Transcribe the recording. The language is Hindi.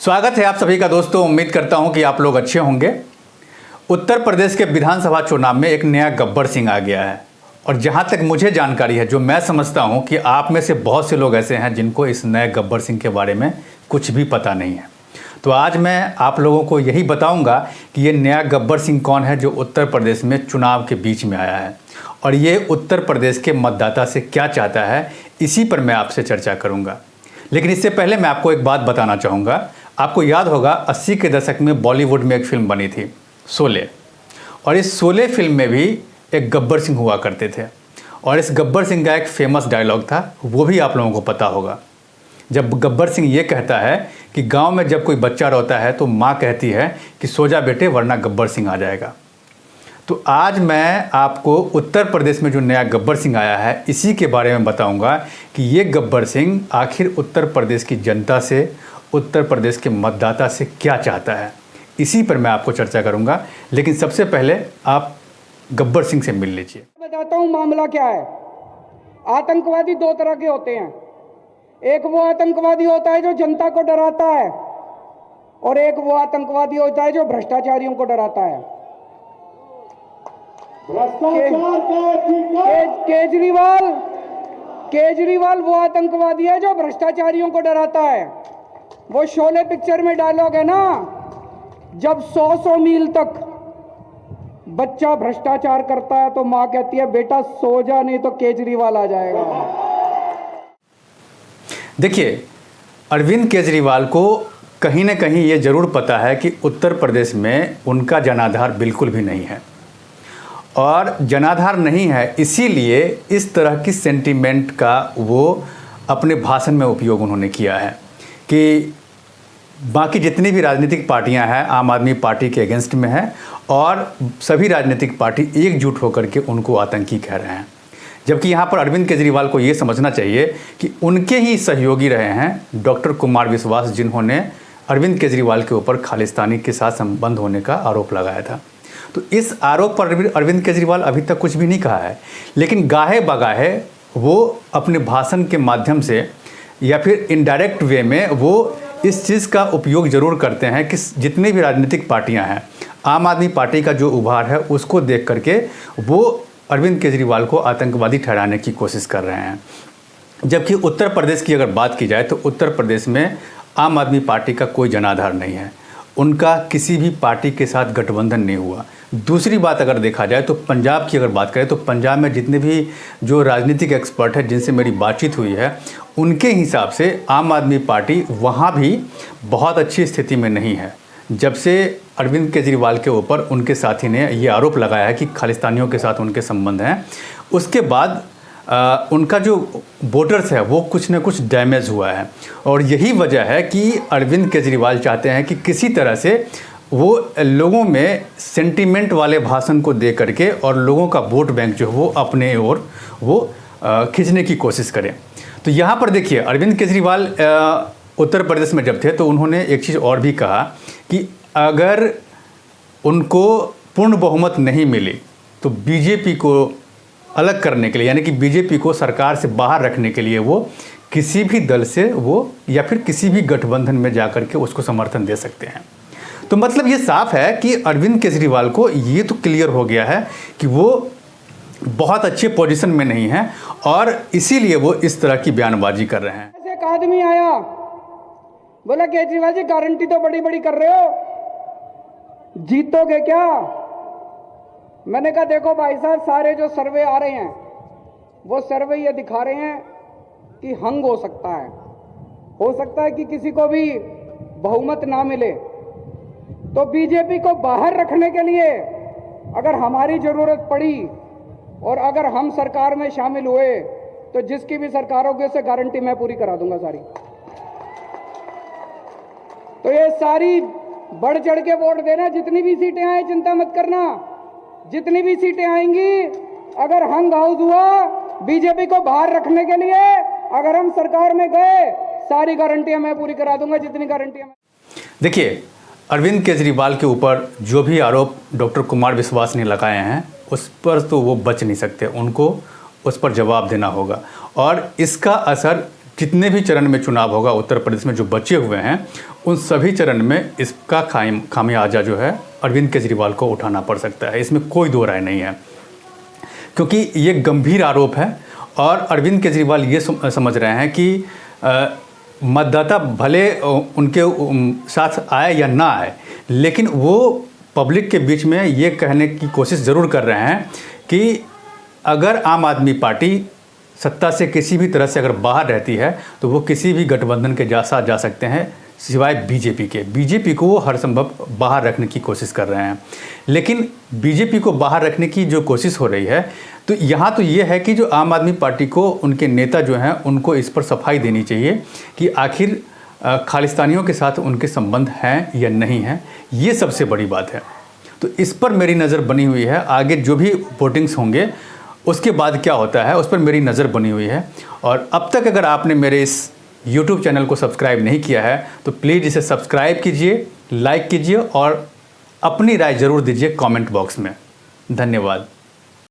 स्वागत है आप सभी का दोस्तों। उम्मीद करता हूं कि आप लोग अच्छे होंगे। उत्तर प्रदेश के विधानसभा चुनाव में एक नया गब्बर सिंह आ गया है और जहां तक मुझे जानकारी है, जो मैं समझता हूं कि आप में से बहुत से लोग ऐसे हैं जिनको इस नए गब्बर सिंह के बारे में कुछ भी पता नहीं है। तो आज मैं आप लोगों को यही बताऊंगा कि ये नया गब्बर सिंह कौन है जो उत्तर प्रदेश में चुनाव के बीच में आया है और ये उत्तर प्रदेश के मतदाता से क्या चाहता है, इसी पर मैं आपसे चर्चा करूंगा। लेकिन इससे पहले मैं आपको एक बात बताना चाहूँगा। आपको याद होगा 80 के दशक में बॉलीवुड में एक फिल्म बनी थी शोले, और इस शोले फिल्म में भी एक गब्बर सिंह हुआ करते थे और इस गब्बर सिंह का एक फेमस डायलॉग था, वो भी आप लोगों को पता होगा। जब गब्बर सिंह ये कहता है कि गांव में जब कोई बच्चा रोता है तो माँ कहती है कि सो जा बेटे वरना गब्बर सिंह आ जाएगा। तो आज मैं आपको उत्तर प्रदेश में जो नया गब्बर सिंह आया है इसी के बारे में बताऊंगा कि ये गब्बर सिंह आखिर उत्तर प्रदेश की जनता से, उत्तर प्रदेश के मतदाता से क्या चाहता है। इसी पर मैं आपको चर्चा करूंगा। लेकिन सबसे पहले आप गब्बर सिंह से मिल लीजिए। बताता हूं मामला क्या है। आतंकवादी दो तरह के होते हैं। एक वो आतंकवादी होता है जो जनता को डराता है और एक वो आतंकवादी होता है जो भ्रष्टाचारियों को डराता है। केजरीवाल वो आतंकवादी है जो भ्रष्टाचारियों को डराता है। वो शोले पिक्चर में डायलॉग है ना, जब 100 मील तक बच्चा भ्रष्टाचार करता है तो मां कहती है बेटा सो जा नहीं तो केजरीवाल आ जाएगा। देखिए, अरविंद केजरीवाल को कहीं ना कहीं ये जरूर पता है कि उत्तर प्रदेश में उनका जनाधार बिल्कुल भी नहीं है, और जनाधार नहीं है इसीलिए इस तरह की सेंटीमेंट का वो अपने भाषण में उपयोग उन्होंने किया है कि बाकी जितनी भी राजनीतिक पार्टियां हैं आम आदमी पार्टी के अगेंस्ट में है और सभी राजनीतिक पार्टी एकजुट होकर के उनको आतंकी कह रहे हैं। जबकि यहाँ पर अरविंद केजरीवाल को ये समझना चाहिए कि उनके ही सहयोगी रहे हैं डॉक्टर कुमार विश्वास, जिन्होंने अरविंद केजरीवाल के ऊपर खालिस्तानी के साथ संबंध होने का आरोप लगाया था। तो इस आरोप पर अरविंद केजरीवाल अभी तक कुछ भी नहीं कहा है, लेकिन गाहे बगाहे वो अपने भाषण के माध्यम से या फिर इनडायरेक्ट वे में वो इस चीज़ का उपयोग ज़रूर करते हैं कि जितनी भी राजनीतिक पार्टियां हैं, आम आदमी पार्टी का जो उभार है उसको देख करके वो अरविंद केजरीवाल को आतंकवादी ठहराने की कोशिश कर रहे हैं। जबकि उत्तर प्रदेश की अगर बात की जाए तो उत्तर प्रदेश में आम आदमी पार्टी का कोई जनाधार नहीं है, उनका किसी भी पार्टी के साथ गठबंधन नहीं हुआ। दूसरी बात अगर देखा जाए तो पंजाब की अगर बात करें तो पंजाब में जितने भी जो राजनीतिक एक्सपर्ट हैं जिनसे मेरी बातचीत हुई है, उनके हिसाब से आम आदमी पार्टी वहाँ भी बहुत अच्छी स्थिति में नहीं है। जब से अरविंद केजरीवाल के ऊपर उनके साथी ने ये आरोप लगाया है कि खालिस्तानियों के साथ उनके संबंध हैं, उसके बाद उनका जो वोटर्स है वो कुछ न कुछ डैमेज हुआ है। और यही वजह है कि अरविंद केजरीवाल चाहते हैं कि किसी तरह से वो लोगों में सेंटीमेंट वाले भाषण को दे करके और लोगों का वोट बैंक जो है वो अपने ओर वो खींचने की कोशिश करें। तो यहाँ पर देखिए, अरविंद केजरीवाल उत्तर प्रदेश में जब थे तो उन्होंने एक चीज़ और भी कहा कि अगर उनको पूर्ण बहुमत नहीं मिली तो बीजेपी को अलग करने के लिए, यानी कि बीजेपी को सरकार से बाहर रखने के लिए वो किसी भी दल से वो या फिर किसी भी गठबंधन में जाकर के उसको समर्थन दे सकते हैं। तो मतलब ये साफ है कि अरविंद केजरीवाल को ये तो क्लियर हो गया है कि वो बहुत अच्छे पोजीशन में नहीं है और इसीलिए वो इस तरह की बयानबाजी कर रहे हैं। एक आदमी आया, बोला केजरीवाल जी गारंटी तो बड़ी बड़ी कर रहे हो, जीतोगे क्या? मैंने कहा देखो भाई साहब, सारे जो सर्वे आ रहे हैं वो सर्वे ये दिखा रहे हैं कि हंग हो सकता है कि किसी को भी बहुमत ना मिले। तो बीजेपी को बाहर रखने के लिए अगर हमारी जरूरत पड़ी और अगर हम सरकार में शामिल हुए तो जिसकी भी सरकार होगी उसे गारंटी मैं पूरी करा दूंगा सारी। तो ये सारी बढ़ चढ़ के वोट देना, जितनी भी सीटें आए चिंता मत करना, जितनी भी सीटें आएंगी अगर हंग हाउस हुआ बीजेपी को बाहर रखने के लिए, अगर हम सरकार में गए, सारी गारंटियां मैं पूरी करा दूंगा, जितनी गारंटियां। देखिए, अरविंद केजरीवाल के ऊपर जो भी आरोप डॉक्टर कुमार विश्वास ने लगाए हैं उस पर तो वो बच नहीं सकते, उनको उस पर जवाब देना होगा और इसका असर जितने भी चरण में चुनाव होगा उत्तर प्रदेश में जो बचे हुए हैं, उन सभी चरण में इसका खामियाजा जो है अरविंद केजरीवाल को उठाना पड़ सकता है। इसमें कोई दो राय नहीं है, क्योंकि ये गंभीर आरोप है और अरविंद केजरीवाल ये समझ रहे हैं कि मतदाता भले उनके साथ आए या ना आए, लेकिन वो पब्लिक के बीच में ये कहने की कोशिश ज़रूर कर रहे हैं कि अगर आम आदमी पार्टी सत्ता से किसी भी तरह से अगर बाहर रहती है तो वो किसी भी गठबंधन के साथ जा सकते हैं सिवाय बीजेपी के। बीजेपी को वो हर संभव बाहर रखने की कोशिश कर रहे हैं, लेकिन बीजेपी को बाहर रखने की जो कोशिश हो रही है तो यहाँ तो ये है कि जो आम आदमी पार्टी को उनके नेता जो हैं उनको इस पर सफाई देनी चाहिए कि आखिर खालिस्तानियों के साथ उनके संबंध हैं या नहीं हैं। ये सबसे बड़ी बात है। तो इस पर मेरी नज़र बनी हुई है। आगे जो भी वोटिंग्स होंगे उसके बाद क्या होता है उस पर मेरी नज़र बनी हुई है। और अब तक अगर आपने मेरे इस YouTube चैनल को सब्सक्राइब नहीं किया है तो प्लीज़ इसे सब्सक्राइब कीजिए, लाइक कीजिए और अपनी राय ज़रूर दीजिए कमेंट बॉक्स में। धन्यवाद।